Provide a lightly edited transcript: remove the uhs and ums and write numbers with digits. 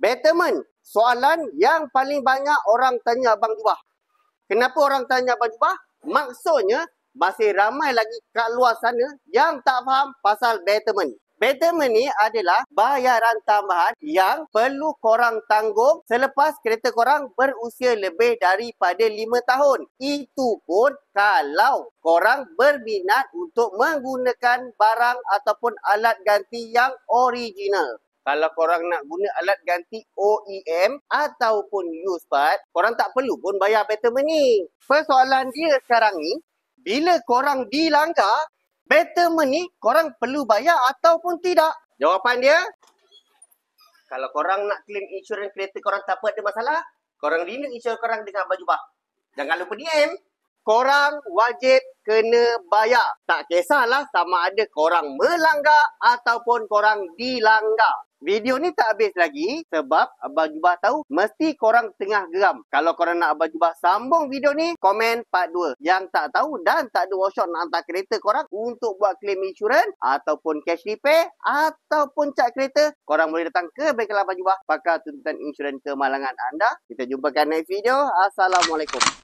Betterment. Soalan yang paling banyak orang tanya Abang Jubah. Kenapa orang tanya Abang Jubah? Maksudnya, masih ramai lagi kat luar sana yang tak faham pasal betterment. Betterment ni adalah bayaran tambahan yang perlu korang tanggung selepas kereta korang berusia lebih daripada 5 tahun. Itu pun kalau korang berminat untuk menggunakan barang ataupun alat ganti yang original. Kalau korang nak guna alat ganti OEM ataupun used part, korang tak perlu pun bayar betterment ni. Persoalan dia sekarang ni, bila korang dilanggar, betterment ni korang perlu bayar ataupun tidak? Jawapan dia, kalau korang nak claim insurans kereta korang tak ada masalah, korang renew insurans korang dengan Abang Jubah. Jangan lupa DM. Korang wajib kena bayar. Tak kisahlah sama ada korang melanggar ataupun korang dilanggar. Video ni tak habis lagi sebab Abang Jubah tahu mesti korang tengah geram. Kalau korang nak Abang Jubah sambung video ni, komen part 2. Yang tak tahu dan tak ada workshop nak hantar kereta korang untuk buat claim insurans ataupun cash repair ataupun cat kereta, korang boleh datang ke bengkel Abang Jubah, pakar tuntutan insurans kemalangan anda. Kita jumpakan next video. Assalamualaikum.